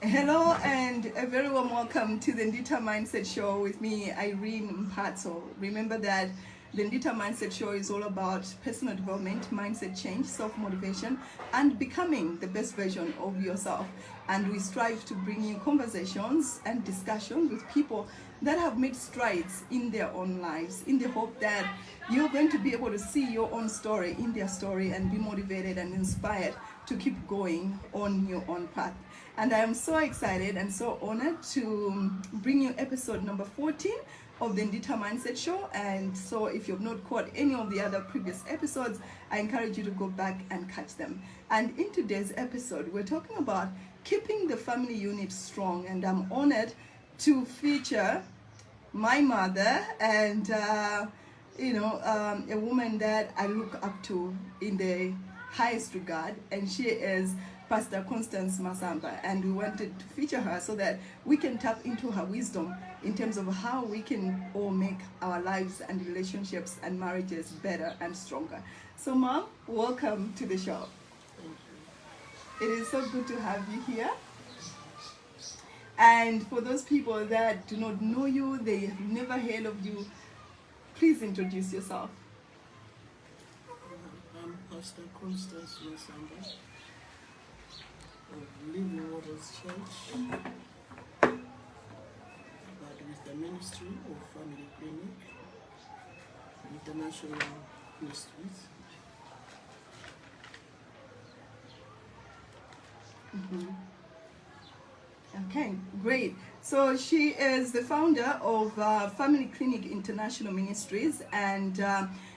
Hello and a very warm welcome to the Nditha Mindset Show with me, Irene Mpatso. Remember that the Nditha Mindset Show is all about personal development, mindset change, self-motivation, and becoming the best version of yourself. And we strive to bring you conversations and discussions with people that have made strides in their own lives, in the hope that you're going to be able to see your own story in their story and be motivated and inspired to keep going on your own path. And I am so excited and so honored to bring you episode number 14 of the Nditha Mindset Show. And so if you've not caught any of the other previous episodes, I encourage you to go back and catch them. And in today's episode, we're talking about keeping the family unit strong. And I'm honored to feature my mother and a woman that I look up to in the highest regard, and she is Pastor Constance Masamba, and we wanted to feature her so that we can tap into her wisdom in terms of how we can all make our lives and relationships and marriages better and stronger. So Mom, welcome to the show. It is so good to have you here. And for those people that do not know you, they have never heard of you, please introduce yourself. I'm Pastor Constance Masamba of Living Waters Church, but with the ministry of Family Clinic, International Ministries. Okay, great. So she is the founder of Family Clinic International Ministries, and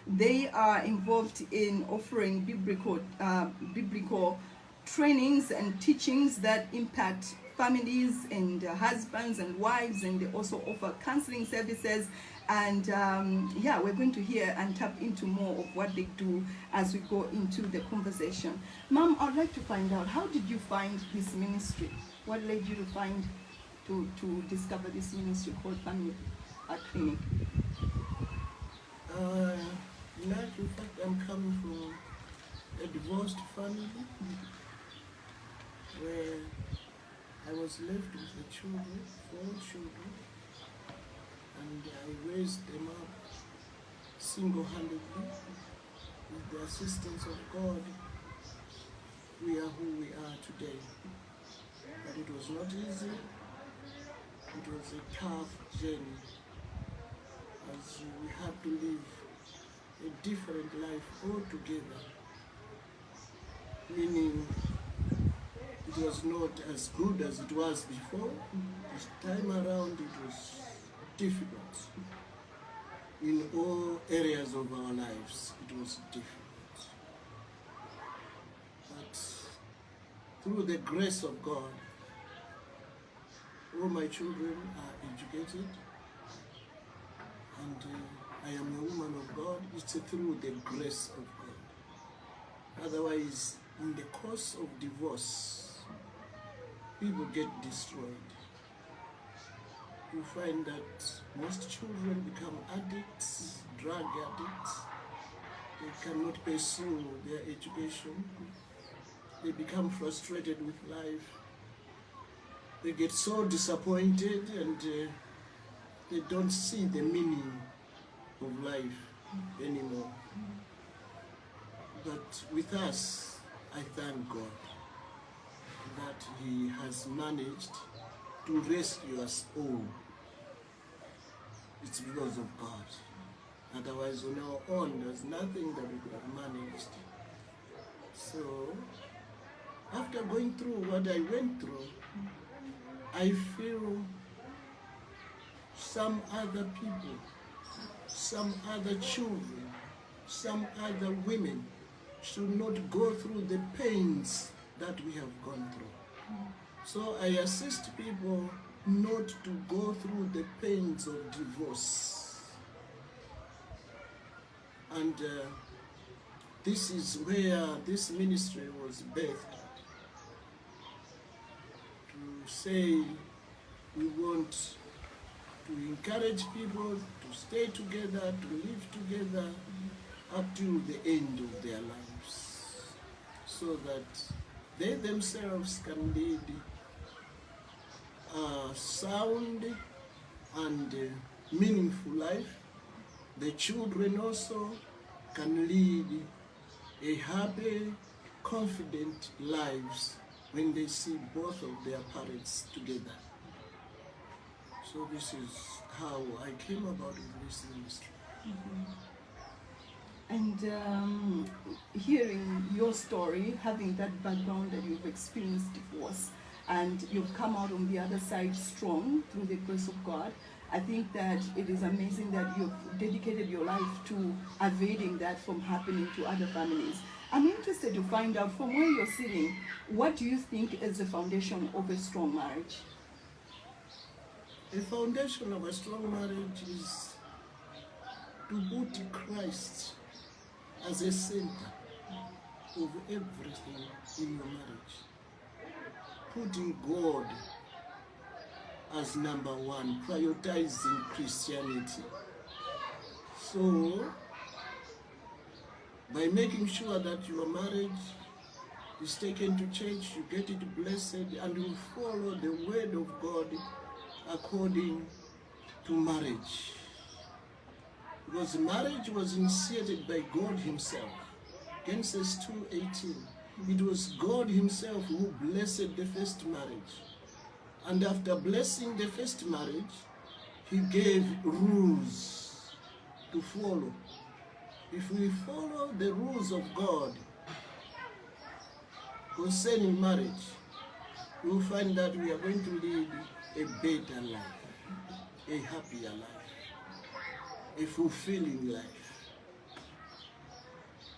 they are involved in offering biblical trainings and teachings that impact families and husbands and wives, and they also offer counseling services. And we're going to hear and tap into more of what they do as we go into the conversation. Mom, I'd like to find out, how did you find this ministry? What led you to discover this ministry called Family Clinic? In actual fact, I'm coming from a divorced family where I was left with the children, 4 children, and I raised them up single-handedly with the assistance of God. We are who we are today. But it was not easy. It was a tough journey, as we had to live a different life altogether, meaning it was not as good as it was before. This time around it was difficult. In all areas of our lives, it was difficult. But through the grace of God, all my children are educated, and I am a woman of God. It's through the grace of God. Otherwise, in the course of divorce, people get destroyed. You find that most children become addicts, drug addicts. They cannot pursue their education. They become frustrated with life. They get so disappointed, and they don't see the meaning of life anymore. But with us, I thank God that He has managed to rescue us all. It's because of God. Otherwise, on our own, there's nothing that we could have managed. So, after going through what I went through, I feel some other people, some other children, some other women should not go through the pains that we have gone through. So I assist people not to go through the pains of divorce. And this is where this ministry was birthed. To say we want to encourage people to stay together, to live together up till the end of their lives, so that they themselves can lead a sound and meaningful life. The children also can lead a happy, confident lives when they see both of their parents together. So this is how I came about with this ministry. And hearing your story, having that background that you've experienced divorce, and you've come out on the other side strong through the grace of God, I think that it is amazing that you've dedicated your life to avoiding that from happening to other families. I'm interested to find out from where you're sitting, what do you think is the foundation of a strong marriage? The foundation of a strong marriage is to put Christ as a center of everything in your marriage. Putting God as number one, prioritizing Christianity. So, by making sure that your marriage is taken to church, you get it blessed, and you follow the word of God according to marriage. Because marriage was initiated by God himself. Genesis 2:18. It was God himself who blessed the first marriage. And after blessing the first marriage, he gave rules to follow. If we follow the rules of God concerning marriage, we will find that we are going to lead a better life, a happier life, a fulfilling life.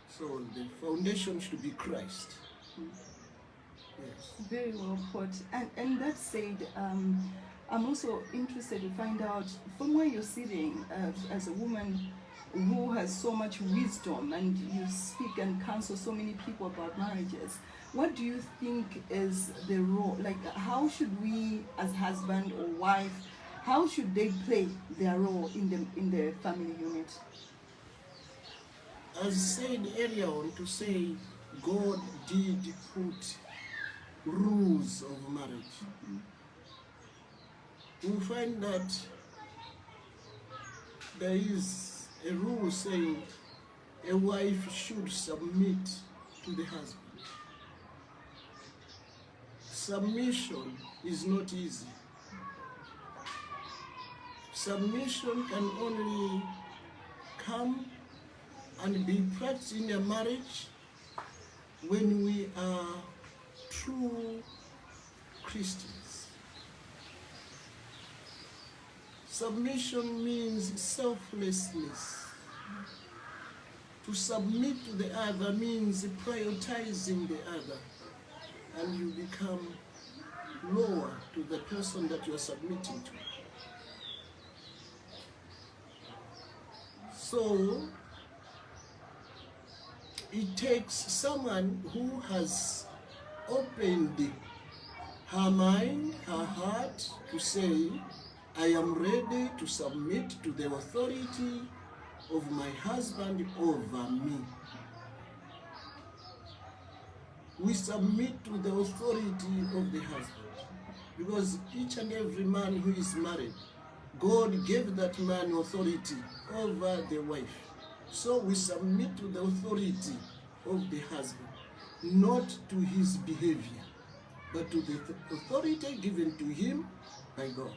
So the foundation should be Christ. Yes. Very well put. And that said, I'm also interested to find out from where you're sitting as a woman who has so much wisdom, and you speak and counsel so many people about marriages. What do you think is the role? Like, how should we, as husband or wife, how should they play their role in the family unit? As said earlier on, to say God did put rules of marriage. We find that there is a rule saying a wife should submit to the husband. Submission is not easy. Submission can only come and be practiced in a marriage when we are true Christians. Submission means selflessness. To submit to the other means prioritizing the other, and you become lower to the person that you are submitting to. So, it takes someone who has opened her mind, her heart, to say, I am ready to submit to the authority of my husband over me. We submit to the authority of the husband, because each and every man who is married, God gave that man authority over the wife. So we submit to the authority of the husband, not to his behavior, but to the authority given to him by God.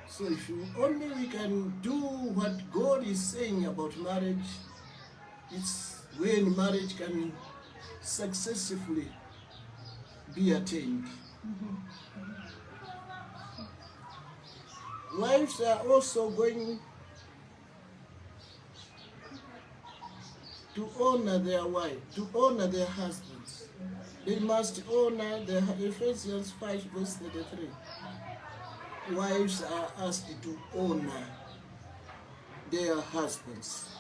So if only we can do what God is saying about marriage, it's when marriage can successfully be attained. Wives are also going to honor their wife, to honor their husbands. They must honor the Ephesians 5 verse 33. Wives are asked to honor their husbands.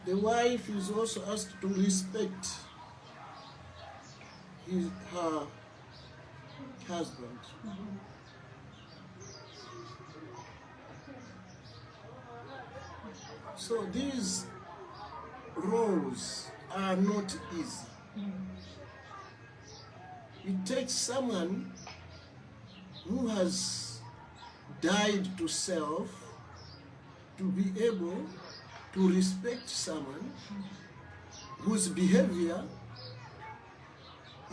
The wife is also asked to respect her husband. So these roles are not easy. It takes someone who has died to self to be able to respect someone whose behavior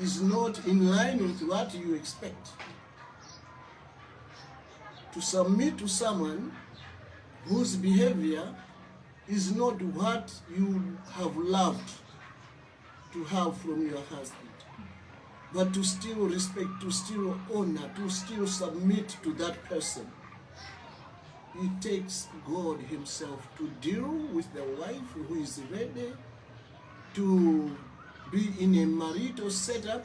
is not in line with what you expect. To submit to someone whose behavior is not what you have loved to have from your husband, but to still respect, to still honor, to still submit to that person. It takes God himself to deal with the wife who is ready to be in a marital setup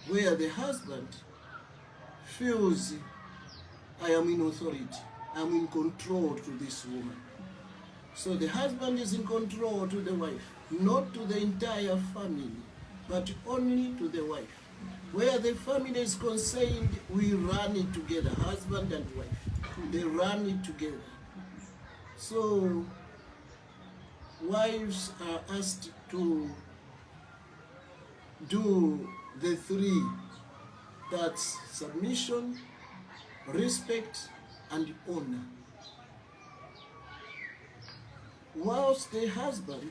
where the husband feels, I am in authority, I'm in control to this woman. So the husband is in control to the wife, not to the entire family, but only to the wife. Where the family is concerned, we run it together, husband and wife. They run it together. So wives are asked to do the three, that's submission, respect, and honor. Whilst the husband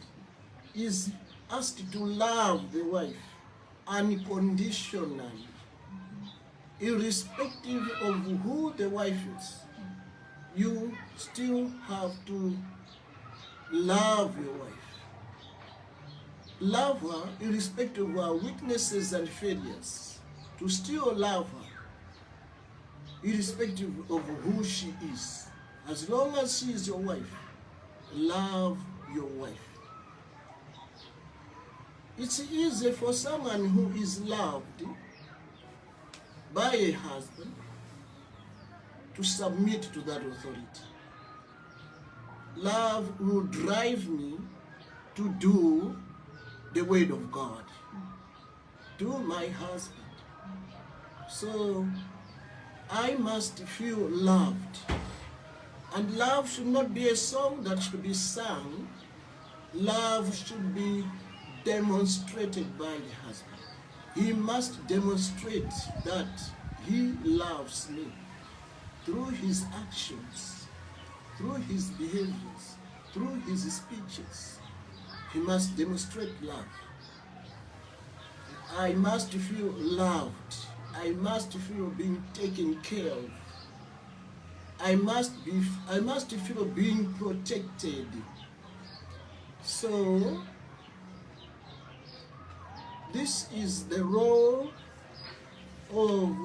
is asked to love the wife unconditionally, irrespective of who the wife is, you still have to love your wife. Love her irrespective of her weaknesses and failures. To still love her irrespective of who she is. As long as she is your wife, love your wife. It's easy for someone who is loved by a husband to submit to that authority. Love will drive me to do the word of God, to my husband. So I must feel loved. And love should not be a song that should be sung. Love should be demonstrated by the husband. He must demonstrate that he loves me through his actions, through his behaviors, through his speeches. He must demonstrate love. I must feel loved. I must feel being taken care of. I must feel being protected. So this is the role of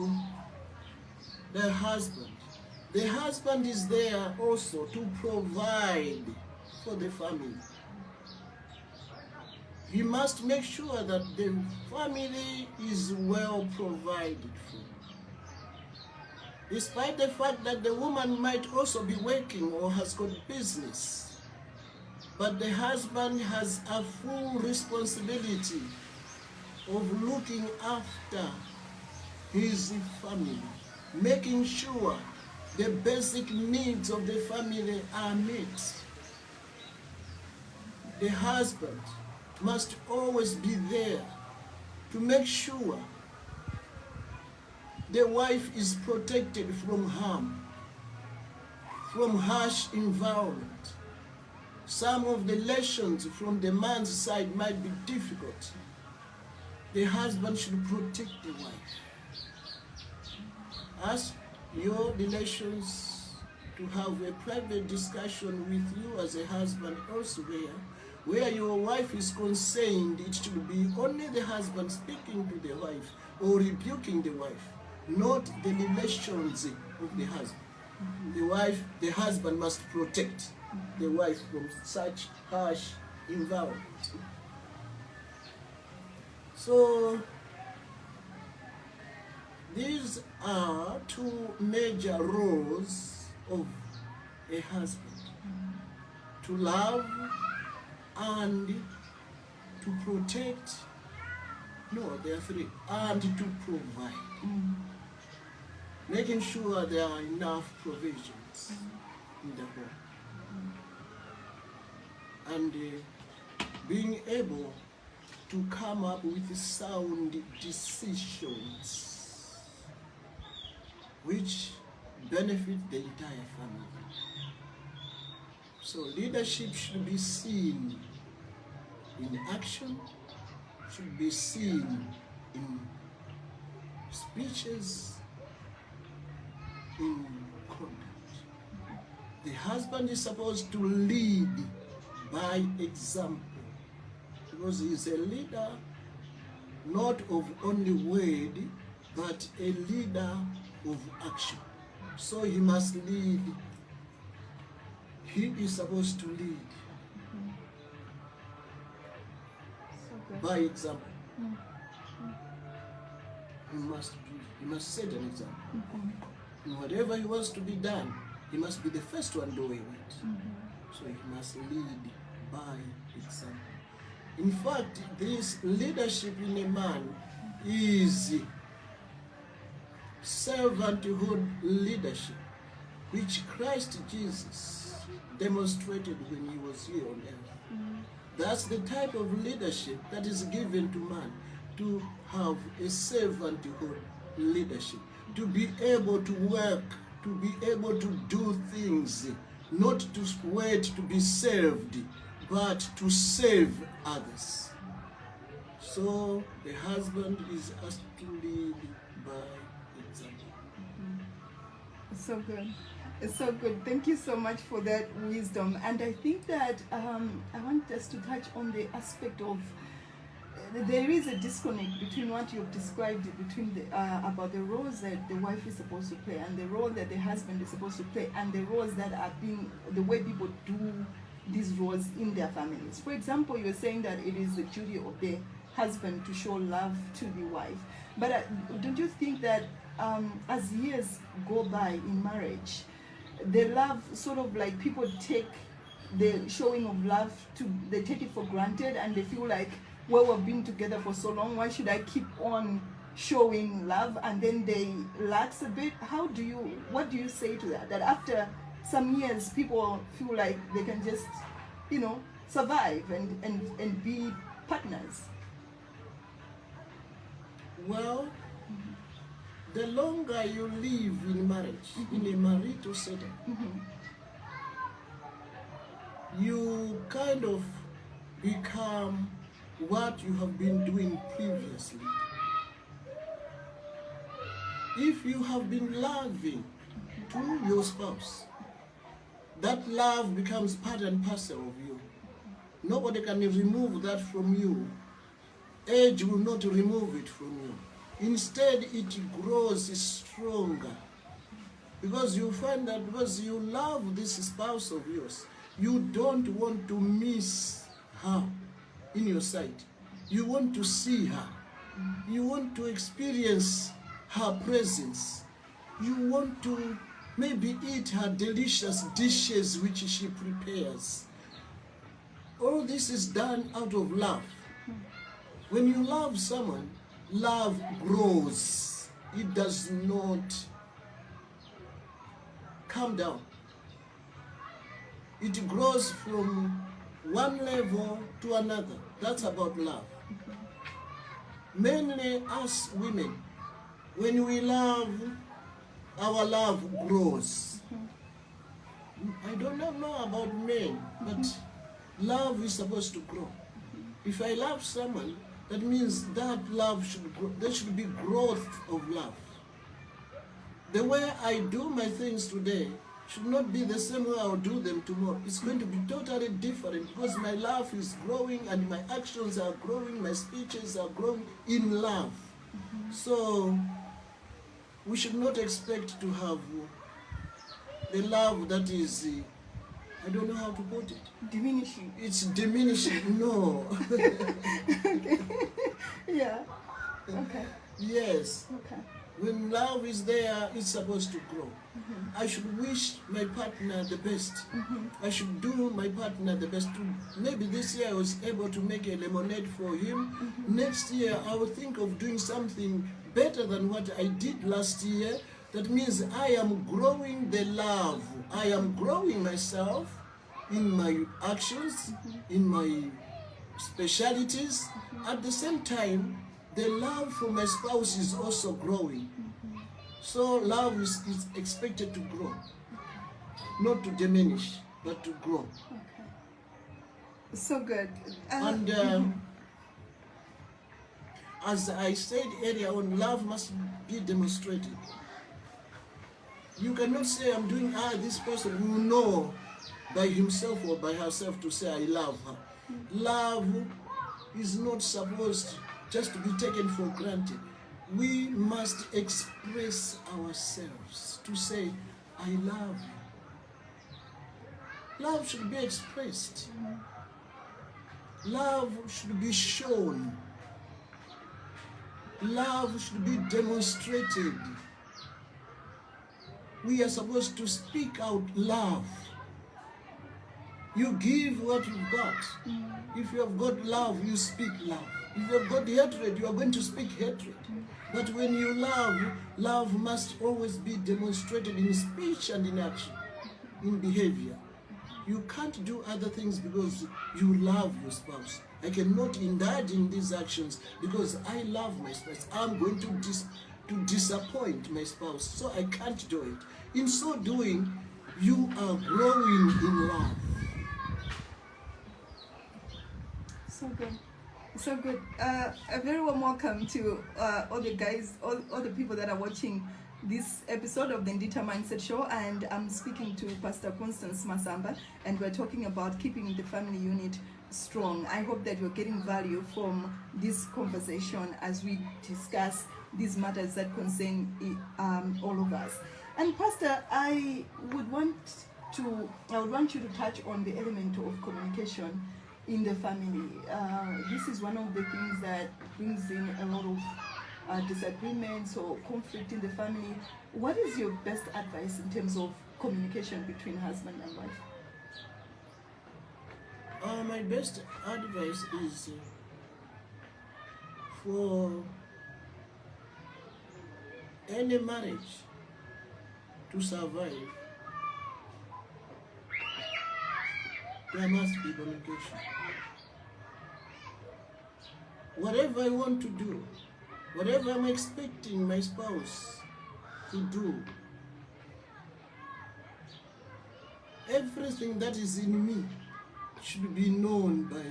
the husband. The husband is there also to provide for the family. He must make sure that the family is well provided for. Despite the fact that the woman might also be working or has got business, but the husband has a full responsibility of looking after his family, making sure the basic needs of the family are met. The husband must always be there to make sure the wife is protected from harm, from harsh environment. Some of the lessons from the man's side might be difficult. The husband should protect the wife. Ask your relations to have a private discussion with you as a husband elsewhere, where your wife is concerned. It should be only the husband speaking to the wife or rebuking the wife, not the relations of the husband. The husband must protect the wife from such harsh environment. So these are two major roles of a husband: to love and to protect. No, there are three. And to provide. Making sure there are enough provisions in the home. and being able to come up with sound decisions which benefit the entire family. So leadership should be seen in action, should be seen in speeches, in conduct. The husband is supposed to lead by example, because he is a leader not of only word, but a leader of action. So he must lead. He is supposed to lead by example. He must set an example. In whatever he wants to be done, he must be the first one doing it. So he must lead by example. In fact, this leadership in a man is servanthood leadership, which Christ Jesus demonstrated when he was here on earth. That's the type of leadership that is given to man, to have a servanthood leadership, to be able to work, to be able to do things, not to wait to be served, but to save others. So the husband is asked to lead by example. It's so good. It's so good. Thank you so much for that wisdom. And I think that I want us to touch on the aspect of there is a disconnect between what you've described between the, about the roles that the wife is supposed to play and the role that the husband is supposed to play, and the roles that are being, the way people do these roles in their families. For example, you're saying that it is the duty of the husband to show love to the wife. But don't you think that as years go by in marriage, the love sort of like people take the showing of love they take it for granted, and they feel like, well, we've been together for so long, why should I keep on showing love? And then they lax a bit. What do you say to that? That after some years, people feel like they can just, survive and be partners. Well, the longer you live in marriage, in a marital setting, you kind of become what you have been doing previously. If you have been loving to your spouse, that love becomes part and parcel of you. Nobody can remove that from you. Age will not remove it from you. Instead, it grows stronger. Because you find that because you love this spouse of yours, you don't want to miss her in your sight. You want to see her. You want to experience her presence. You want to maybe eat her delicious dishes which she prepares. All this is done out of love. When you love someone, love grows. It does not come down. It grows from one level to another. That's about love. Mainly us women, when we love, our love grows. I don't know about men, but love is supposed to grow. If I love someone, that means that love should grow. There should be growth of love. The way I do my things today should not be the same way I'll do them tomorrow. It's going to be totally different because my love is growing and my actions are growing, my speeches are growing in love. So we should not expect to have the love that is, I don't know how to put it. Diminishing. It's diminishing, no. Okay. Yeah. Okay. Yes. Okay. When love is there, it's supposed to grow. I should wish my partner the best. I should do my partner the best. Maybe this year I was able to make a lemonade for him. Next year I will think of doing something better than what I did last year. That means I am growing the love. I am growing myself in my actions, in my specialities. At the same time, the love for my spouse is also growing. So love is expected to grow, not to diminish, but to grow. Okay. So good. And as I said earlier on, love must be demonstrated. You cannot say, I'm doing, this person will know by himself or by herself to say, I love her. Love is not supposed just to be taken for granted. We must express ourselves to say, I love you. Love should be expressed. Love should be shown. Love should be demonstrated. We are supposed to speak out love. You give what you've got. If you have got love, you speak love. If you have got hatred, you are going to speak hatred. But when you love, love must always be demonstrated in speech and in action, in behavior. You can't do other things because you love your spouse. I cannot indulge in these actions because I love my spouse. I'm going to disappoint my spouse, so I can't do it. In so doing, you are growing in love. So good. So good. A very warm welcome to all the guys, all the people that are watching this episode of the Nditha Mindset Show, and I'm speaking to Pastor Constance Masamba, and we're talking about keeping the family unit strong. I hope that you're getting value from this conversation as we discuss these matters that concern all of us. And Pastor, I would want you to touch on the element of communication in the family. This is one of the things that brings in a lot of disagreements or conflict in the family. What is your best advice in terms of communication between husband and wife? My best advice is for any marriage to survive, there must be communication. Whatever I want to do, whatever I'm expecting my spouse to do, everything that is in me should be known by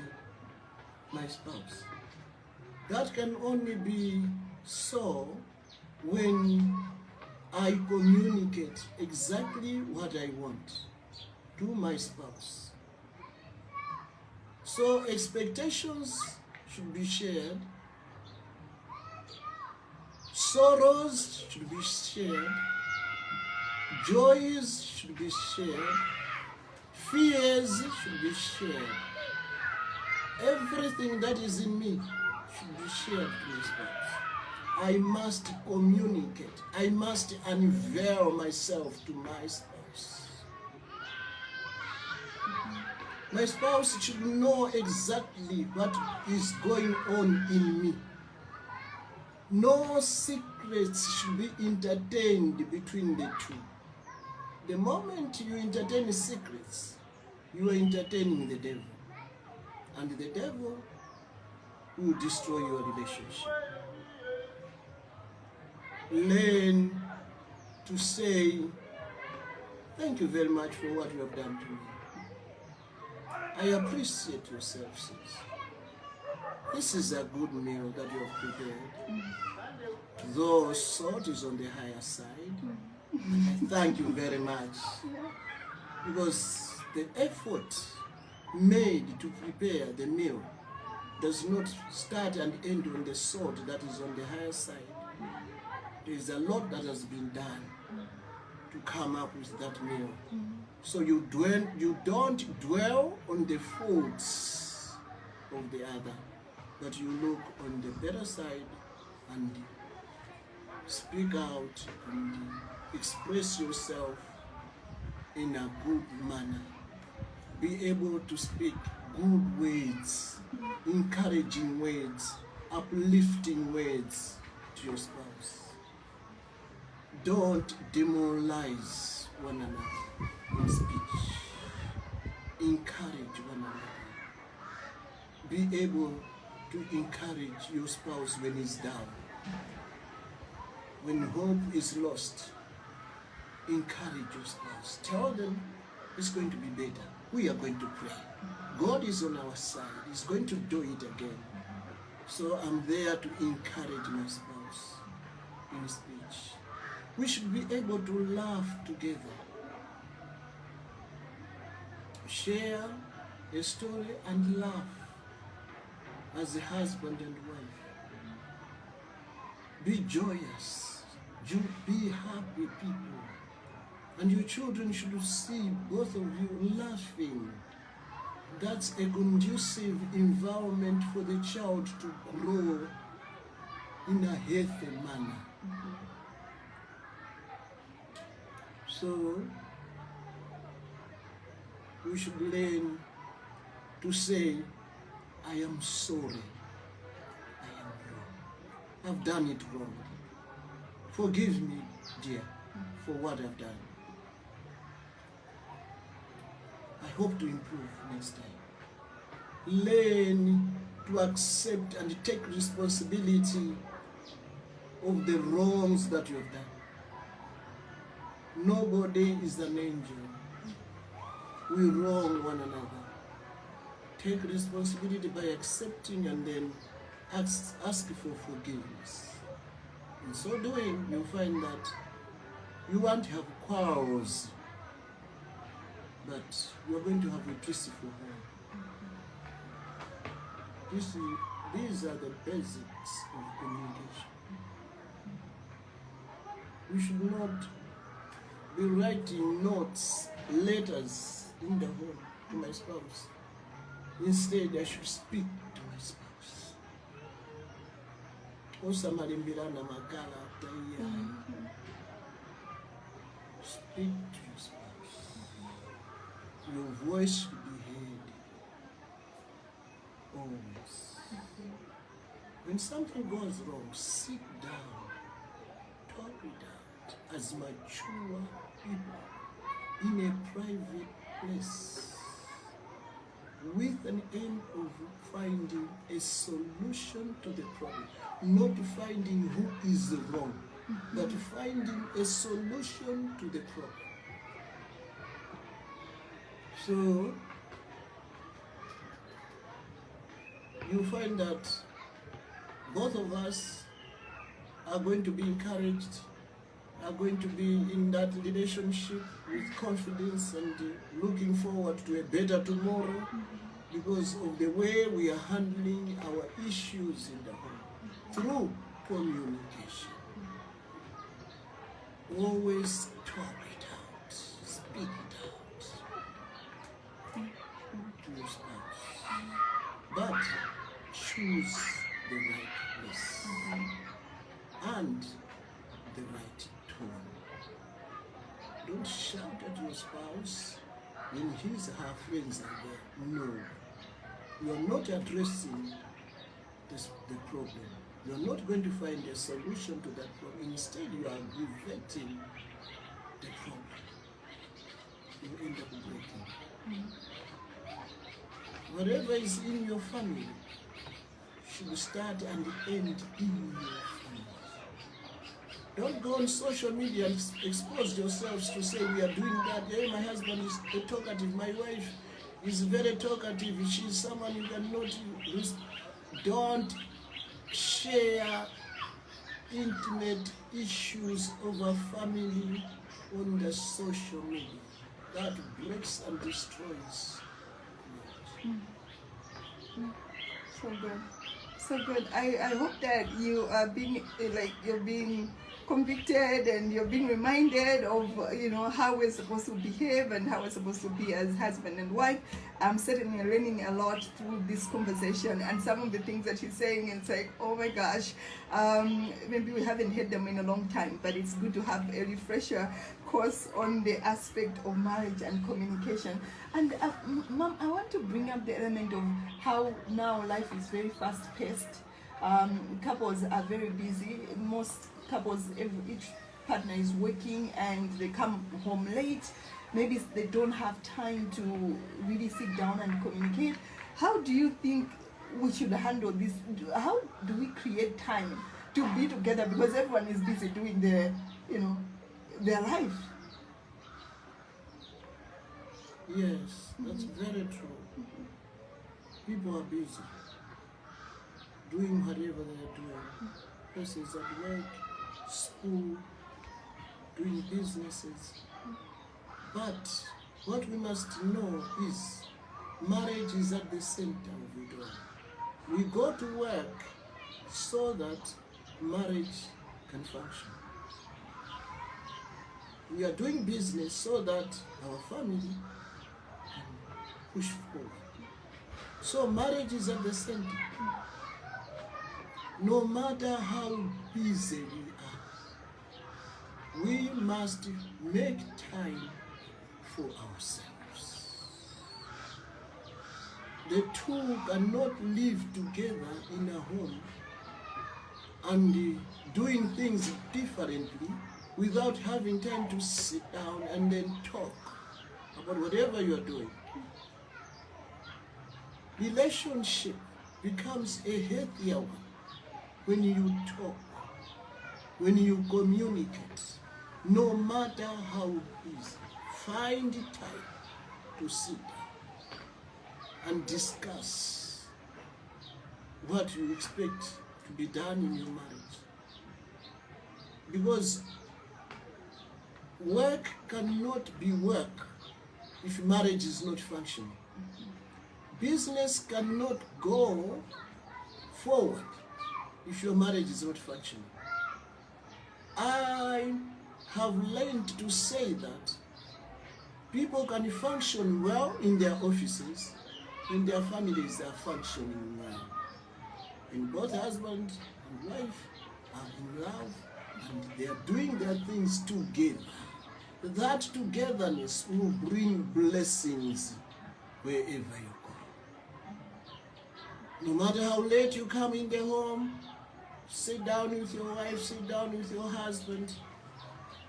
my spouse. That can only be so when I communicate exactly what I want to my spouse. So expectations should be shared, sorrows should be shared, joys should be shared, fears should be shared. Everything that is in me should be shared to my spouse. I must communicate. I must unveil myself to my spouse. My spouse should know exactly what is going on in me. No secrets should be entertained between the two. The moment you entertain secrets, you are entertaining the devil. And the devil will destroy your relationship. Learn to say, thank you very much for what you have done to me. I appreciate your services. This is a good meal that you have prepared. Though salt is on the higher side, I thank you very much. Because the effort made to prepare the meal does not start and end on the salt that is on the higher side. There is a lot that has been done to come up with that meal. So you don't dwell on the faults of the other, but you look on the better side and speak out and express yourself in a good manner. Be able to speak good words, encouraging words, uplifting words to your spouse. Don't demoralize one another in speech. encourage one another. Be able to encourage your spouse when he's down. When hope is lost, encourage your spouse. Tell them it's going to be better. We are going to pray. God is on our side. He's going to do it again. So I'm there to encourage my spouse in speech. We should be able to laugh together. Share a story and laugh as a husband and wife. Be joyous. Be happy people. And your children should see both of you laughing. That's a conducive environment for the child to grow in a healthy manner. So, we should learn to say, I am sorry. I am wrong. I've done it wrong. Forgive me, dear, for what I've done. I hope to improve next time. Learn to accept and take responsibility of the wrongs that you have done. Nobody is an angel. We wrong one another. Take responsibility by accepting and then ask for forgiveness. In so doing, you'll find that you won't have quarrels, but you're going to have a peaceful home. You see, these are the basics of communication. We should not be writing notes, letters in the home to my spouse. Instead, I should speak to my spouse. Speak to your spouse. Your voice should be heard. Always. When something goes wrong, sit down. Talk it out as mature people in a private place with an aim of finding a solution to the problem. Not finding who is wrong, but finding a solution to the problem. So, you find that both of us are going to be encouraged, are going to be in that relationship with confidence and looking forward to a better tomorrow because of the way we are handling our issues in the home through communication. Always talk it out, speak it out to your spouse, but choose the right place and the right tone. Don't shout at your spouse when his or her friends are there. No. You are not addressing the problem. You are not going to find a solution to that problem. Instead, you are aggravating the problem. You end up breaking. Whatever is in your family should start and end in your family. Don't go on social media and expose yourselves to say we are doing that. Hey, my husband is talkative, my wife is very talkative, she's someone you cannot use. Don't share intimate issues of a family on the social media. That breaks and destroys. So good. So good. I hope that you are being you're being convicted and you're being reminded of how we're supposed to behave and how we're supposed to be as husband and wife. I'm certainly learning a lot through this conversation and some of the things that she's saying. It's like, oh my gosh, maybe we haven't heard them in a long time, but it's good to have a refresher course on the aspect of marriage and communication. And Mom, I want to bring up the element of how now life is very fast-paced. Couples are very busy. Most couples, each partner is working and they come home late, maybe they don't have time to really sit down and communicate. How do you think we should handle this? How do we create time to be together, because everyone is busy doing their, their life? Yes, that's very true. People are busy doing whatever they are doing. Persons at work, school, doing businesses. But what we must know is marriage is at the center of it all. We go to work so that marriage can function. We are doing business so that our family can push forward. So marriage is at the center. No matter how busy we are, we must make time for ourselves. The two cannot live together in a home and doing things differently without having time to sit down and then talk about whatever you are doing. Relationship becomes a healthier one when you talk, when you communicate, no matter how busy. Find time to sit down and discuss what you expect to be done in your marriage. Because work cannot be work if marriage is not functioning. Business cannot go forward if your marriage is not functioning. I have learned to say that people can function well in their offices when their families are functioning well. When both husband and wife are in love and they are doing their things together, that togetherness will bring blessings wherever you go. No matter how late you come in the home, sit down with your wife, sit down with your husband,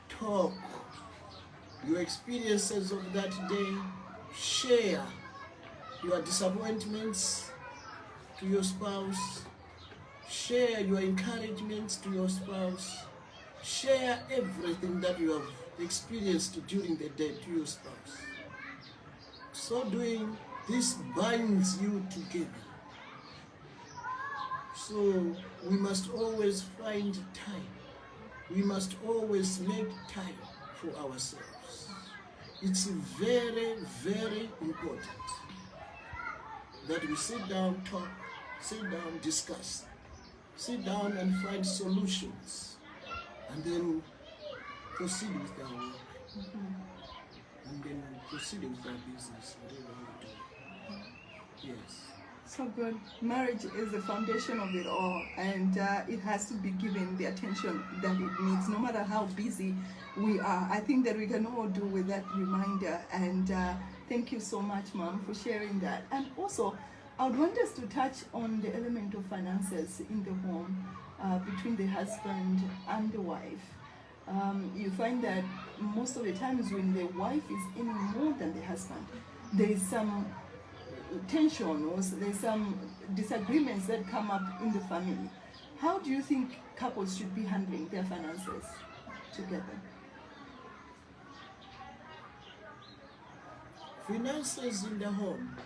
talk your experiences of that day, share your disappointments to your spouse, share your encouragements to your spouse, share everything that you have experienced during the day to your spouse. So doing, this binds you together. So we must always find time. We must always make time for ourselves. It's very, very important that we sit down, talk, sit down, discuss, sit down and find solutions, and then proceed with our work, and then proceed with our business, whatever we do. Yes. So good. Marriage is the foundation of it all, and it has to be given the attention that it needs, no matter how busy we are. I think that we can all do with that reminder, and thank you so much, Mom, for sharing that. And also, I would want us to touch on the element of finances in the home between the husband and the wife. You find that most of the times when the wife is earning more than the husband, there is some tension or there's some disagreements that come up in the family. How do you think couples should be handling their finances together? Finances in the home.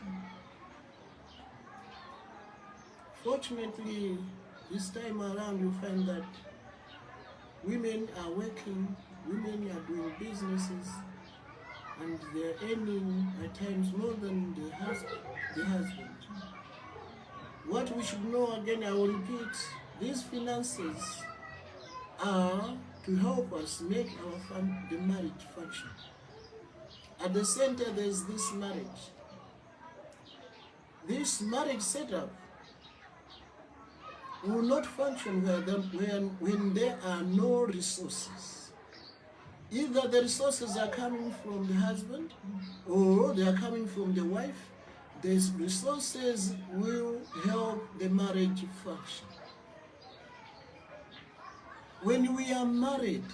Fortunately, this time around you find that women are working, women are doing businesses, and they're earning at times more than the husband. What we should know, again, I will repeat, these finances are to help us make the marriage function. At the center, there's this marriage. This marriage setup will not function when there are no resources. Either the resources are coming from the husband or they are coming from the wife. These resources will help the marriage function. When we are married,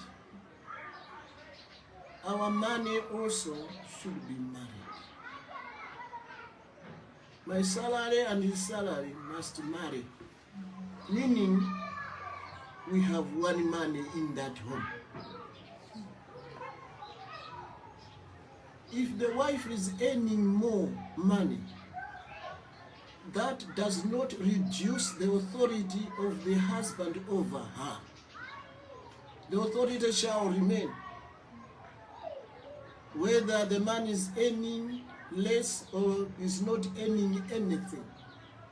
our money also should be married. My salary and his salary must marry, meaning we have one money in that home. If the wife is earning more money, that does not reduce the authority of the husband over her. The authority shall remain. Whether the man is earning less or is not earning anything,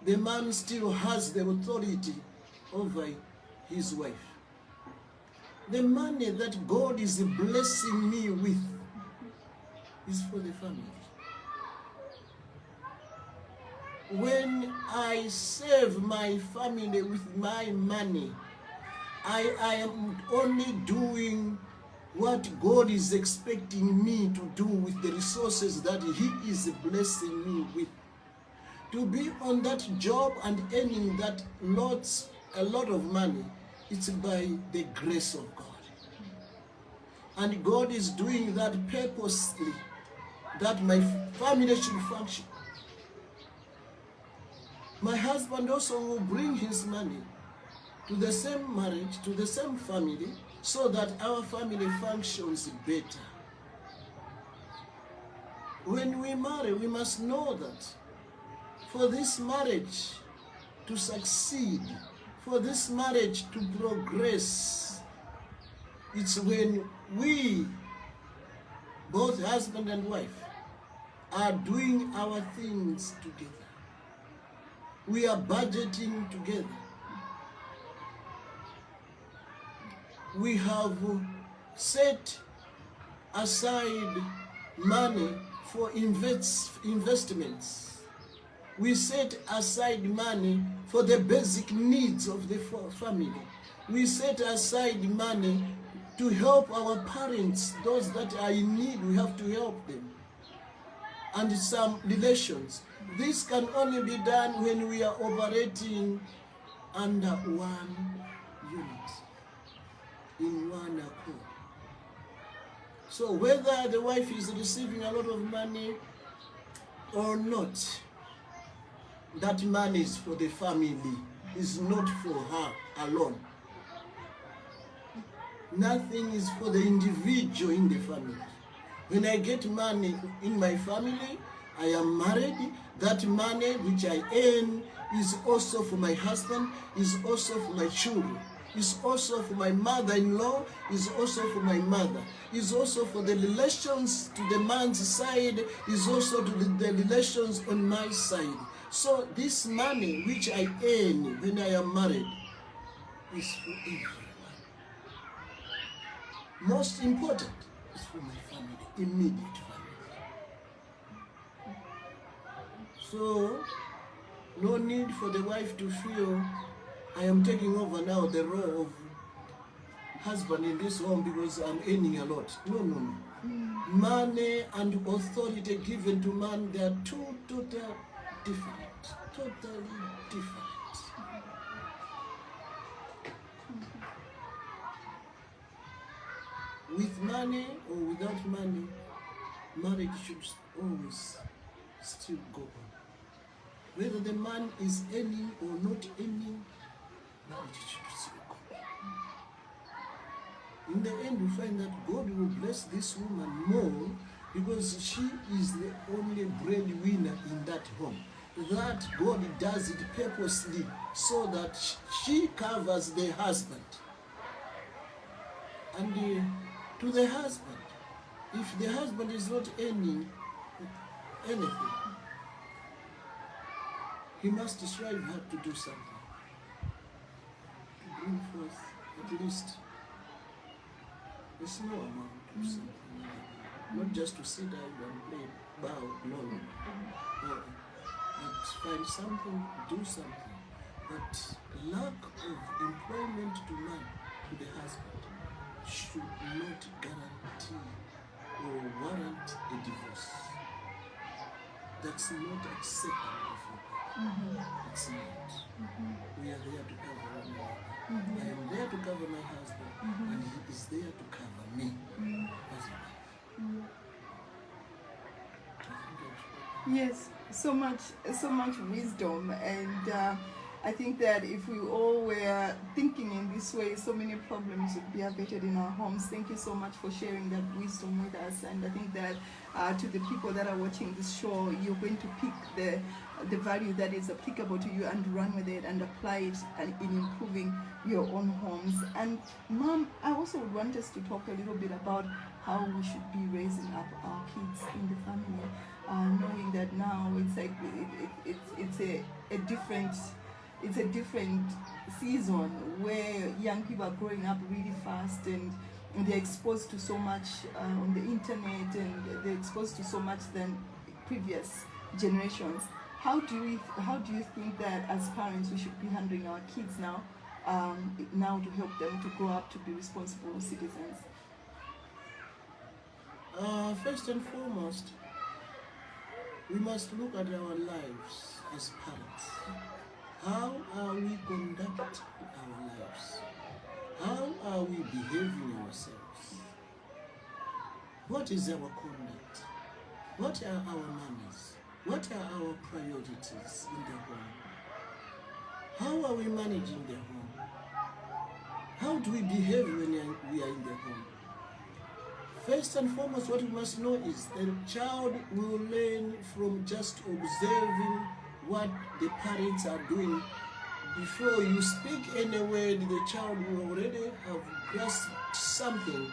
the man still has the authority over his wife. The money that God is blessing me with is for the family. When I save my family with my money, I am only doing what God is expecting me to do with the resources that He is blessing me with. To be on that job and earning that a lot of money, it's by the grace of God. And God is doing that purposely, that my family should function. My husband also will bring his money to the same marriage, to the same family, so that our family functions better. When we marry, we must know that for this marriage to succeed, for this marriage to progress, it's when we, both husband and wife, are doing our things together. We are budgeting together. We have set aside money for investments. We set aside money for the basic needs of the family. We set aside money to help our parents, those that are in need, we have to help them. And some relations. This can only be done when we are operating under one unit, in one accord. So whether the wife is receiving a lot of money or not, that money is for the family, is not for her alone. Nothing is for the individual in the family. When I get money in my family, I am married, that money which I earn is also for my husband, is also for my children, is also for my mother-in-law, is also for my mother, is also for the relations to the man's side, is also to the relations on my side. So this money which I earn when I am married is for everyone. Most important is for my family, immediate family. So, no need for the wife to feel I am taking over now the role of husband in this home because I'm earning a lot. No, no, no. Money and authority given to man, they are two totally different. Totally different. With money or without money, marriage should always still go on. Whether the man is earning or not earning, marriage should still go on. In the end, we find that God will bless this woman more because she is the only breadwinner in that home. That God does it purposely so that she covers the husband. And to the husband, if the husband is not earning anything, he must strive hard to do something, to bring forth at least a small amount of something, not just to sit down and play bow, no. But find something, do something. But lack of employment to man, to the husband, should not guarantee or warrant a divorce. That's not acceptable for God. It's not. We are there to cover one another. I am there to cover my husband, and he is there to cover me as a wife. Yes, so much wisdom, and I think that if we all were thinking in this way, so many problems would be averted in our homes. Thank you so much for sharing that wisdom with us, and I think that to the people that are watching this show, you're going to pick the value that is applicable to you and run with it and apply it in improving your own homes. And Mom, I also would want us to talk a little bit about how we should be raising up our kids in the family, knowing that now it's like it's a different season where young people are growing up really fast, and they're exposed to so much on the internet, and they're exposed to so much than previous generations. How do you think that as parents we should be handling our kids now, now to help them to grow up to be responsible citizens? First and foremost, we must look at our lives as parents. How are we conducting our lives? How are we behaving ourselves? What is our conduct? What are our manners? What are our priorities in the home? How are we managing the home? How do we behave when we are in the home? First and foremost, what we must know is that a child will learn from just observing what the parents are doing. Before you speak any word, the child will already have grasped something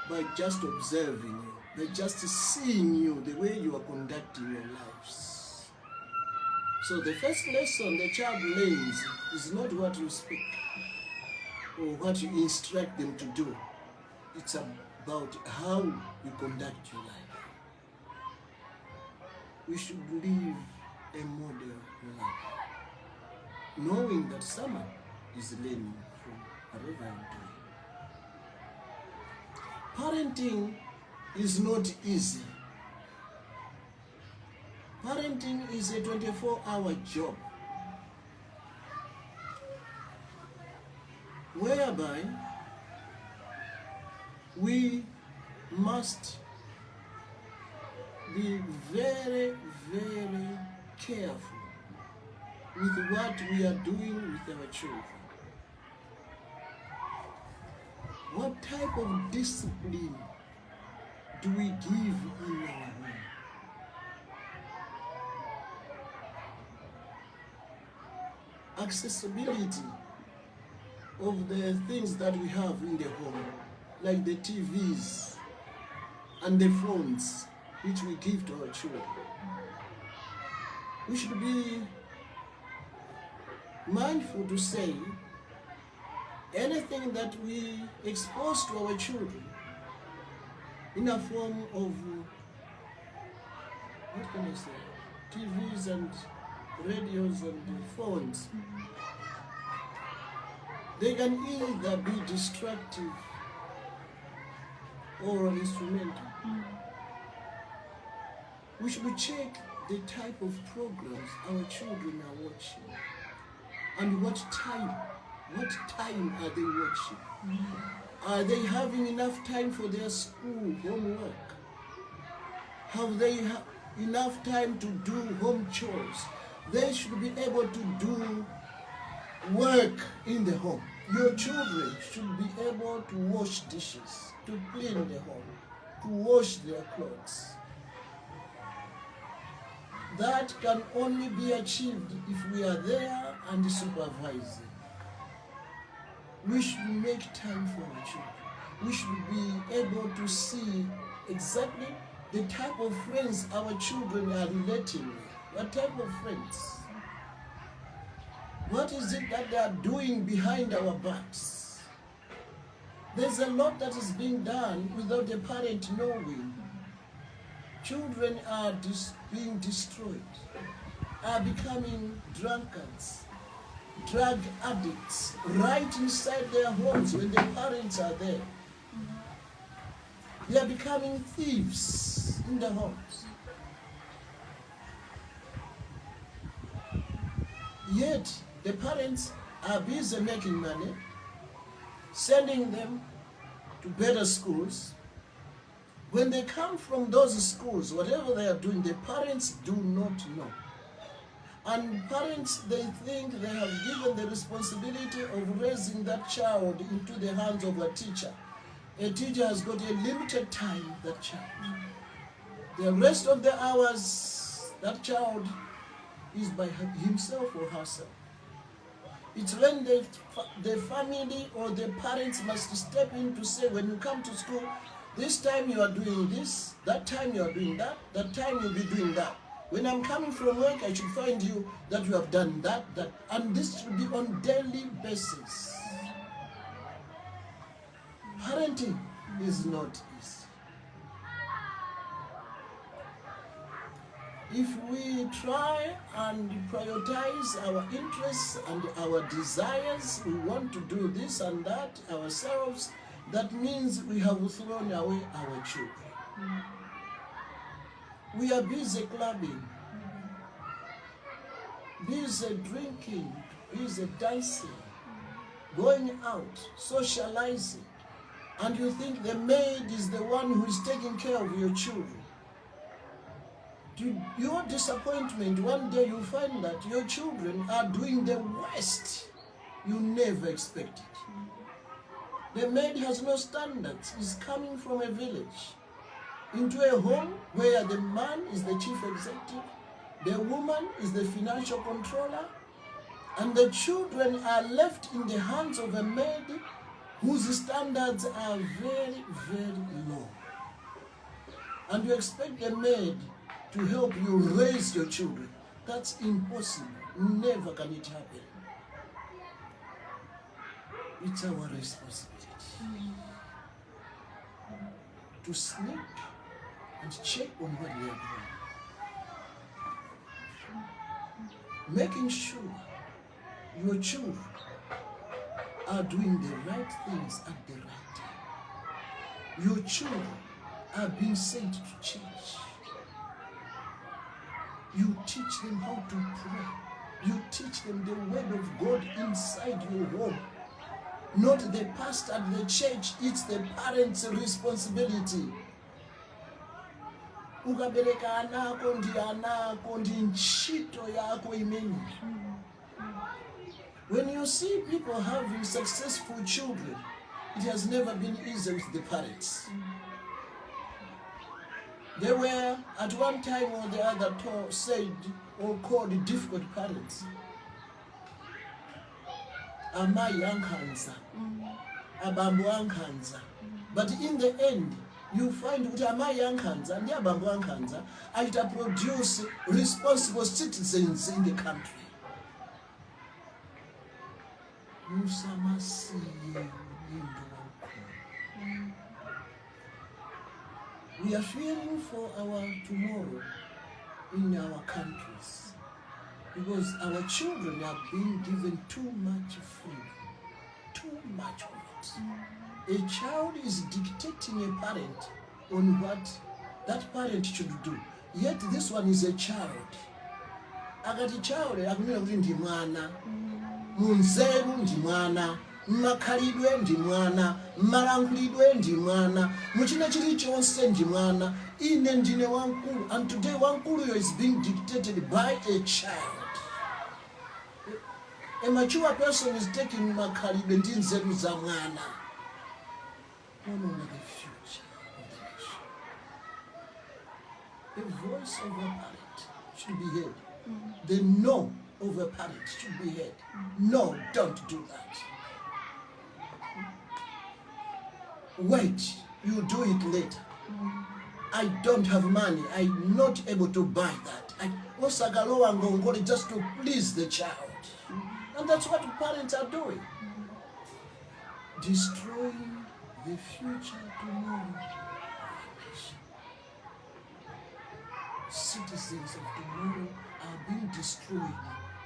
by just observing you, by just seeing you, the way you are conducting your lives. So the first lesson the child learns is not what you speak or what you instruct them to do. It's about how you conduct your life. We should live a model life, knowing that someone is learning from whatever I'm doing. Parenting is not easy. Parenting is a 24-hour job, whereby we must be very, very careful with what we are doing with our children. What type of discipline do we give in our home? Accessibility of the things that we have in the home, like the TVs and the phones which we give to our children. We should be mindful to say anything that we expose to our children in a form of, what can I say, TVs and radios and phones, they can either be destructive or instrumental. We should check the type of programs our children are watching and what time are they watching. Are they having enough time for their school homework? Have they enough time to do home chores? They should be able to do work in the home. Your children should be able to wash dishes, to clean the home, to wash their clothes. That can only be achieved if we are there and supervising. We should make time for our children. We should be able to see exactly the type of friends our children are relating with. What type of friends? What is it that they are doing behind our backs? There's a lot that is being done without the parent knowing. Children are being destroyed, are becoming drunkards, drug addicts, right inside their homes when their parents are there. They are becoming thieves in the homes. Yet, the parents are busy making money, sending them to better schools, When they come from those schools, whatever they are doing, the parents do not know. And parents, they think they have given the responsibility of raising that child into the hands of a teacher. A teacher has got a limited time, that child. The rest of the hours, that child is by himself or herself. It's when the family or the parents must step in to say, when you come to school, this time you are doing this, that time you are doing that, that time you'll be doing that. When I'm coming from work, I should find you that you have done that, and this should be on daily basis. Parenting is not easy. If we try and prioritize our interests and our desires, we want to do this and that ourselves, that means we have thrown away our children. We are busy clubbing, busy drinking, busy dancing, going out, socializing, and you think the maid is the one who is taking care of your children. To your disappointment, one day you find that your children are doing the worst you never expected. The maid has no standards, is coming from a village into a home where the man is the chief executive, the woman is the financial controller, and the children are left in the hands of a maid whose standards are very, very low. And you expect the maid to help you raise your children. That's impossible. Never can it happen. It's our responsibility to sneak and check on what we are doing. Making sure your children are doing the right things at the right time. Your children are being sent to church. You teach them how to pray. You teach them the word of God inside your home. Not the pastor at the church, it's the parents' responsibility. Ukabereka anako ndi ntchito yako imene. When you see people having successful children, it has never been easy with the parents. They were at one time or the other said or called difficult parents. Amai ankhanza, abambo ankhanza. But in the end, you find that amai ankhanza and abambo ankhanza are to produce responsible citizens in the country. We are fearing for our tomorrow in our countries because our children are being given too much freedom, too much of it. A child is dictating a parent on what that parent should do. Yet this one is a child. Akati child akunena kuti ndi mwana, munzeru ndi mwana, mmakhalidwe ndi mwana, mmalankhulidwe ndi mwana, muchina chilichonse ndi mwana. Ine ndine wankulu, and today wankuluyo is being dictated by a child. A mature person is taking makhalidwe ndi nzeru za mwana. No longer the future of the nation. The voice of a parent should be heard. The no of a parent should be heard. No, don't do that. Wait, you do it later. I don't have money. I'm not able to buy that. I osagalowa ngongole just to please the child. And that's what parents are doing. Destroying the future tomorrow. Citizens of tomorrow are being destroyed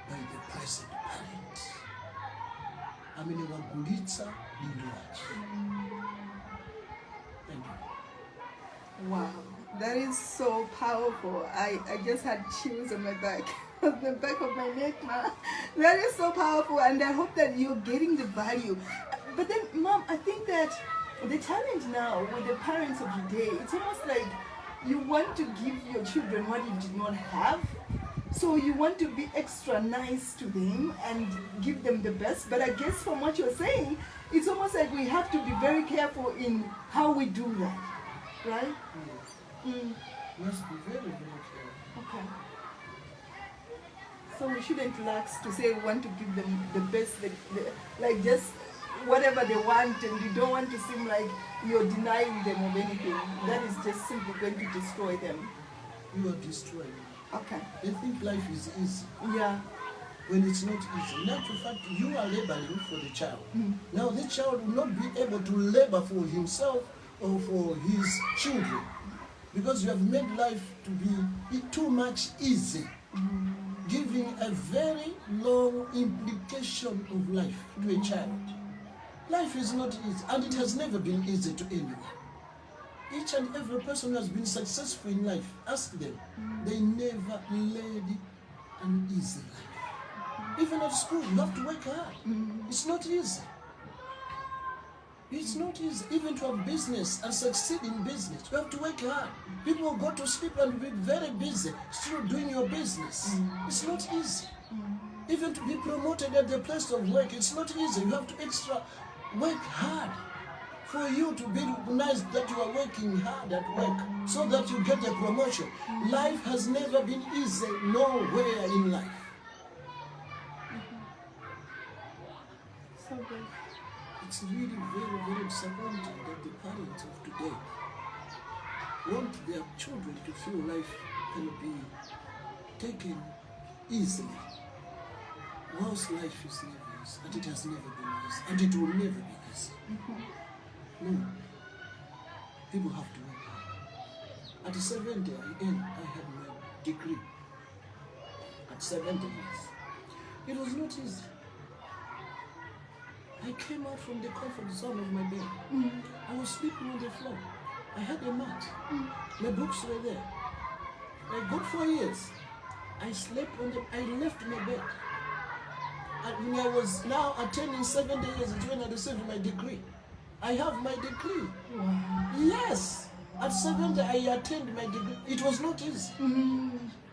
by the present parent. Amene wagulitsa lindo lache. Thank you. Wow, that is so powerful. I just had chills on my back, on the back of my neck now. That is so powerful, and I hope that you're getting the value. But then, Mom, I think that the challenge now with the parents of today, it's almost like you want to give your children what you did not have. So you want to be extra nice to them and give them the best. But I guess from what you're saying, it's almost like we have to be very careful in how we do that. Right? Yes. Mm. Must be very, very careful. Okay. So we shouldn't lax to say we want to give them the best, like just whatever they want, and you don't want to seem like you're denying them of anything. That is just simply going to destroy them. You are destroying. Okay. They think life is easy Yeah. when it's not easy. In actual fact, you are laboring for the child. Mm. Now, the child will not be able to labor for himself or for his children because you have made life to be too much easy, giving a very long implication of life to a child. Life is not easy, and it has never been easy to anyone. Each and every person who has been successful in life, ask them, they never led an easy life. Even at school, you have to work hard. It's not easy. It's not easy. Even to have business and succeed in business, you have to work hard. People go to sleep and be very busy, still doing your business. It's not easy. Even to be promoted at the place of work, it's not easy. You have to extra work hard for you to be recognized that you are working hard at work so that you get a promotion. Life has never been easy, nowhere in life. So good. It's really very, very disappointing that the parents of today want their children to feel life can be taken easily, whilst life is never easy, and it has never been easy, and it will never be easy. No. People have to work hard. At 70, I had my degree. At 70 years. It was not easy. I came out from the comfort zone of my bed. I was sleeping on the floor. I had a mat. My books were there. A good 4 years. I slept on the, I left my bed. And when I was now attaining 70 years, it's when I received my degree. I have my degree. Wow. Yes. At 70, I attained my degree. It was not easy.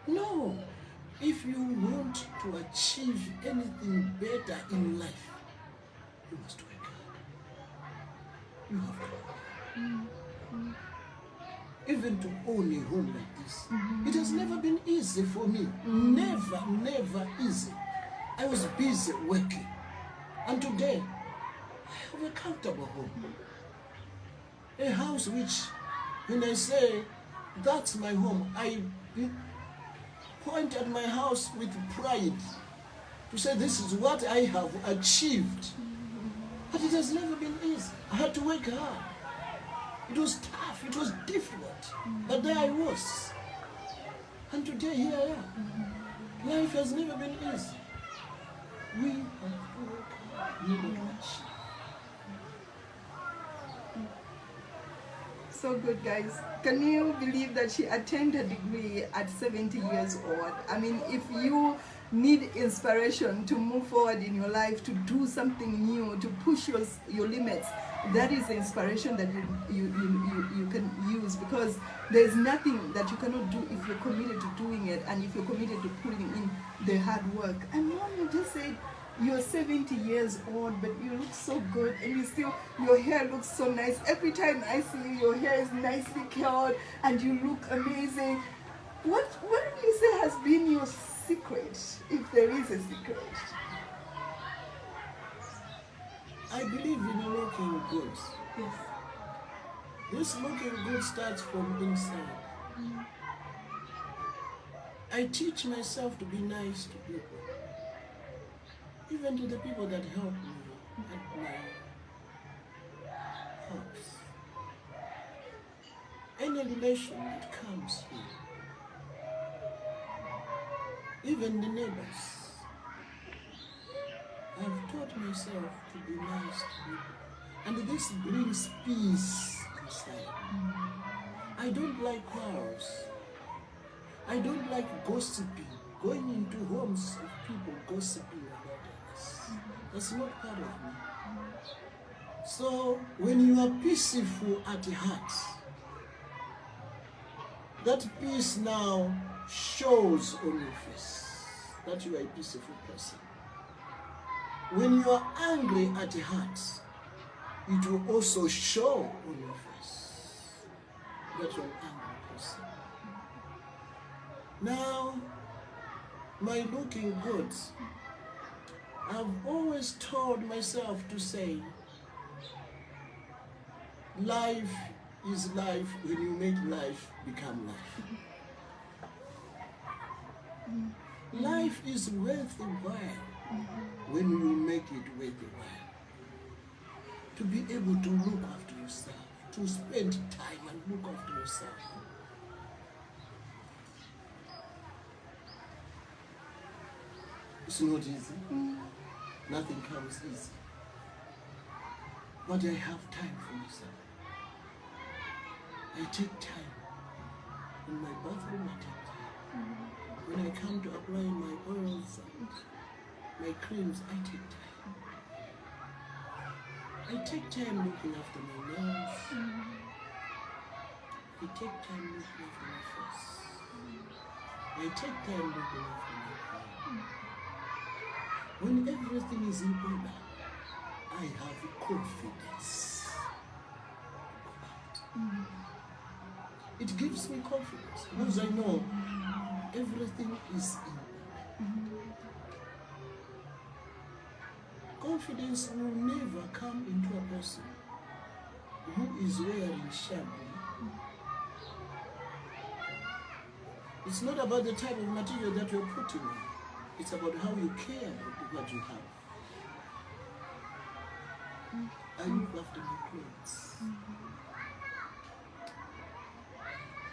No. If you want to achieve anything better in life, you must work hard. You have to work hard. Even to own a home like this, it has never been easy for me. Never, never easy. I was busy working. And today, I have a comfortable home. A house which, when I say, that's my home, I point at my house with pride to say this is what I have achieved. But it has never been easy. I had to work hard. It was tough, it was difficult. But there I was. And today, here I am. Life has never been easy. We have to work hard. Never much. So good, guys. Can you believe that she attained a degree at 70 years old? I mean, if you need inspiration to move forward in your life, to do something new, to push your limits, that is the inspiration that you can use, because there's nothing that you cannot do if you're committed to doing it and if you're committed to putting in the hard work. And Mom, you just said you're 70 years old, but you look so good, and you still, your hair looks so nice. Every time I see you, your hair is nicely curled and you look amazing. What do you say has been your secret, if there is a secret? I believe in looking good. Yes. This looking good starts from inside. I teach myself to be nice to people, even to the people that help me at my house. Any relation that comes here, even the neighbors. I've taught myself to be nice to people, and this brings peace inside. I don't like quarrels. I don't like gossiping, going into homes of people gossiping about us. That's not part of me. So when you are peaceful at heart, that peace now shows on your face that you are a peaceful person. When you are angry at heart, it will also show on your face that you're an angry person. Now, my looking good, I've always told myself to say, life is life when you make life become life. Life is worthwhile when you make it worthwhile. To be able to look after yourself, to spend time and look after yourself. It's not easy. Nothing comes easy. But I have time for myself. I take time. In my bathroom, I take time. When I come to apply my oils and my creams, I take time. I take time looking after my nails. I take time looking after my face. I take time looking after my hair. When everything is in order, I have confidence. It gives me confidence because I know everything is in order. Confidence will never come into a person who is wearing shabby. It's not about the type of material that you're putting on. It's about how you care about what you have. I look after my clothes.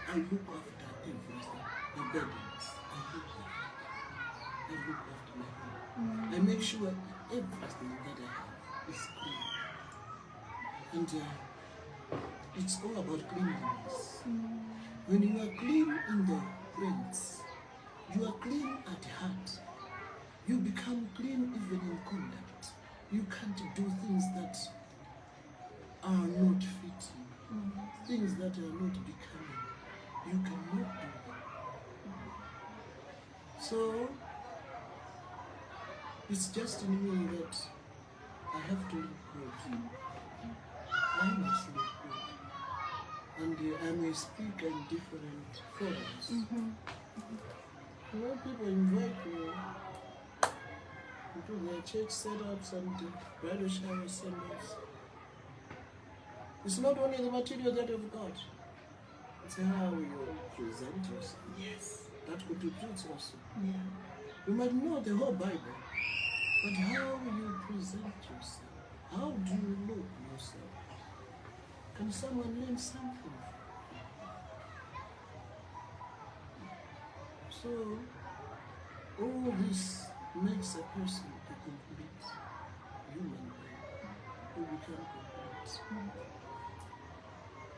I look after everything. The beddings. I look after my home. I make sure everything that I have is clean. And it's all about cleanliness. When you are clean in the brains, you are clean at heart. You become clean even in conduct. You can't do things that are not fitting, things that are not becoming. You cannot do them. So, it's just in me that I have to look good. I must look good. And I may speak in different forums. When people invite me into their church setups and bridal shower send-offs, it's not only the material that you've got, it's how you present yourself. Yes. That contributes also. Yeah. You might know the whole Bible, but how you present yourself, how do you look yourself? Can someone learn something? So, all this makes a person a complete human being who become complete.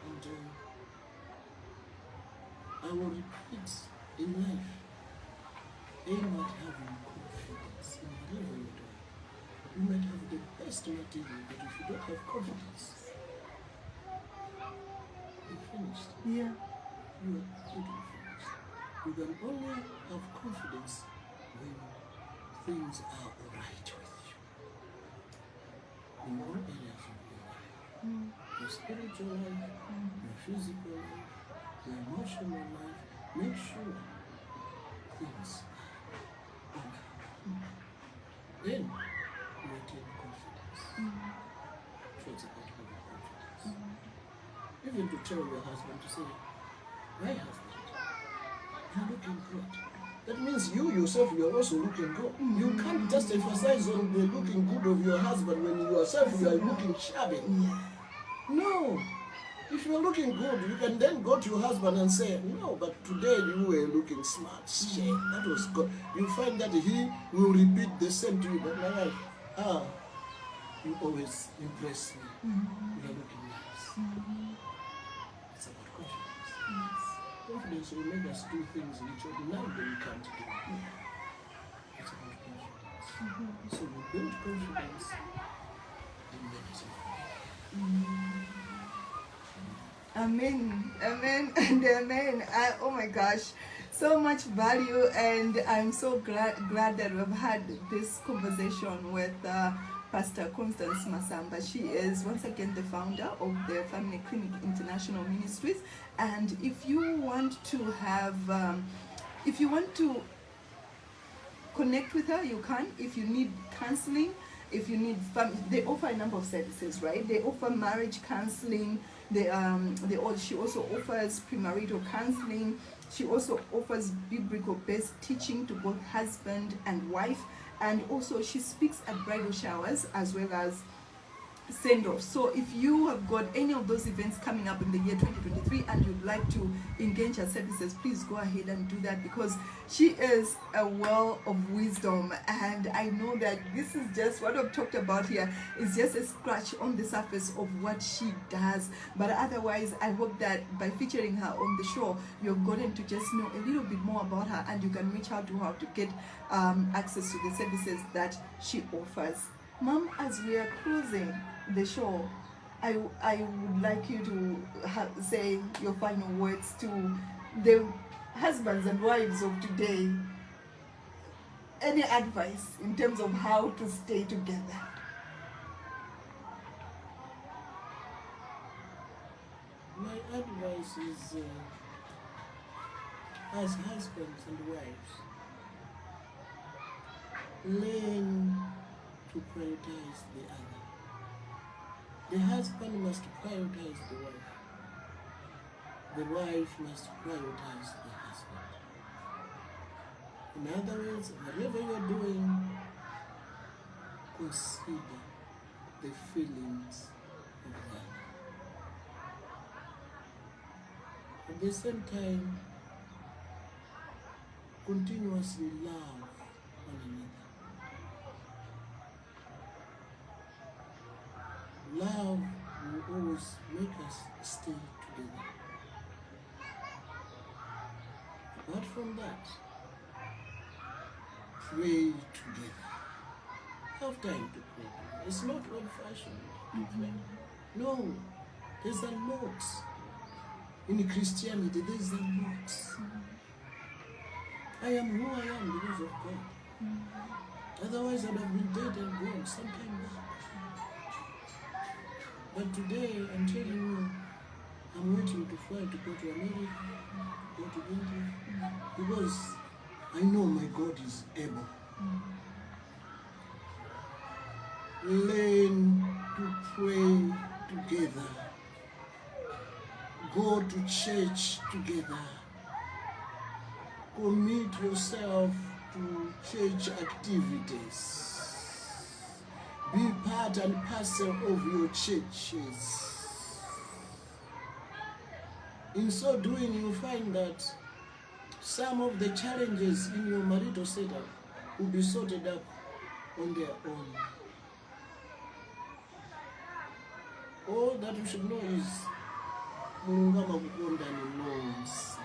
And I will repeat, in life, aim at having confidence in whatever you do. You might have the best material, but if you don't have confidence, you're finished. Yeah. You are totally finished. You can only have confidence when things are alright with you. In all areas of your life. Your spiritual life, your physical life, your emotional life, make sure things are okay. Then you attain confidence. So it's about having confidence. Even to tell your husband to say, my husband, you're looking good. That means you yourself, you're also looking good. You can't just emphasize on the looking good of your husband when you yourself you are looking shabby. No. If you're looking good, you can then go to your husband and say, no, but today you were looking smart. Shit, that was good. You find that he will repeat the same to you. But my wife, you always impress me. You're looking nice. It's about confidence. Confidence will make us do things which ordinarily we can't do. It's about confidence. So we build confidence in medicine. Amen, amen, and amen. Oh my gosh, so much value, and I'm so glad that we've had this conversation with Pastor Constance Masamba. She is once again the founder of the Family Clinic International Ministries, and if you want to connect with her, you can. If you need counseling, if you need they offer a number of services, right? They offer marriage counseling. She also offers premarital counseling. She also offers biblical based teaching to both husband and wife, and also she speaks at bridal showers as well as send off. So if you have got any of those events coming up in the year 2023 and you'd like to engage her services, please go ahead and do that, because she is a well of wisdom, and I know that this is just what I've talked about here is just a scratch on the surface of what she does. But otherwise, I hope that by featuring her on the show, you've gotten to just know a little bit more about her, and you can reach out to her to get access to the services that she offers. Mom, as we are closing the show, I would like you to say your final words to the husbands and wives of today. Any advice in terms of how to stay together? My advice is, as husbands and wives, learn to prioritize the other. The husband must prioritize the wife. The wife must prioritize the husband. In other words, whatever you're doing, consider the feelings of the other. At the same time, continuously love one another. Love will always make us stay together. Apart from that, pray together. Have time to pray together. It's not old-fashioned to pray. No, there's a lot. In Christianity, there's a lot. I am who I am because of God. Otherwise, I would have been dead and gone sometime back. But today, I'm telling you, I'm waiting to fly to go to America, go to India, because I know my God is able. Learn to pray together. Go to church together. Commit yourself to church activities. Be part and parcel of your churches. In so doing, you find that some of the challenges in your marital setup will be sorted up on their own. All that you should know is Mulungu amakukondani nonse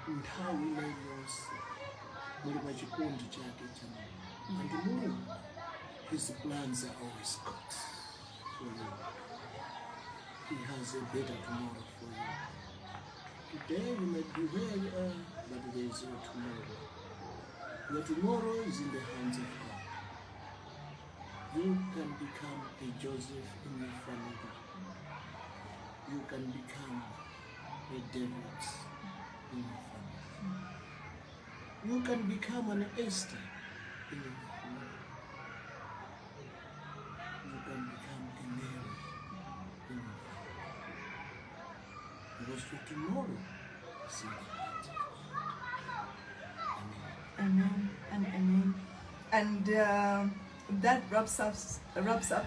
nthawi iliyonse muli pa chikondi chake cha Mulungu. And Mulungu, His plans are always good for you. He has a better tomorrow for you. Today you might be where you are, but there is your tomorrow. Your tomorrow is in the hands of God. You can become a Joseph in your family. You can become a David in your family. You can become an Esther in your family. You can become a Mary in your family. Because your tomorrow is in the hands of God. Amen and amen. And that wraps up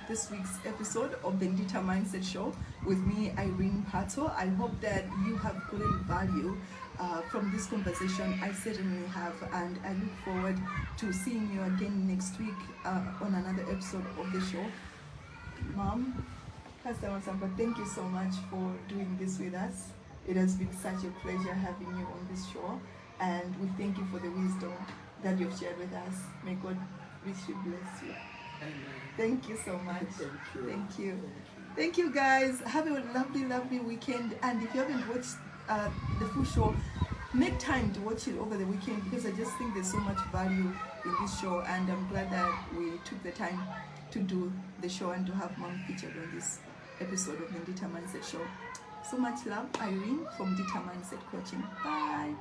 this week's episode of the Nditha Mindset Show with me, Irene Pato. I hope that you have gotten value from this conversation. I certainly have, and I look forward to seeing you again next week on another episode of the show. Mom, Pastor Masamba, thank you so much for doing this with us. It has been such a pleasure having you on this show, and we thank you for the wisdom that you've shared with us. May God richly bless you. Thank you so much. Thank you. Thank you. Thank you, guys. Have a lovely, lovely weekend. And if you haven't watched the full show, make time to watch it over the weekend, because I just think there's so much value in this show, and I'm glad that we took the time to do the show and to have Mom featured on this episode of the Nditha Mindset Show. So much love, Irene from Nditha Mindset Coaching. Bye.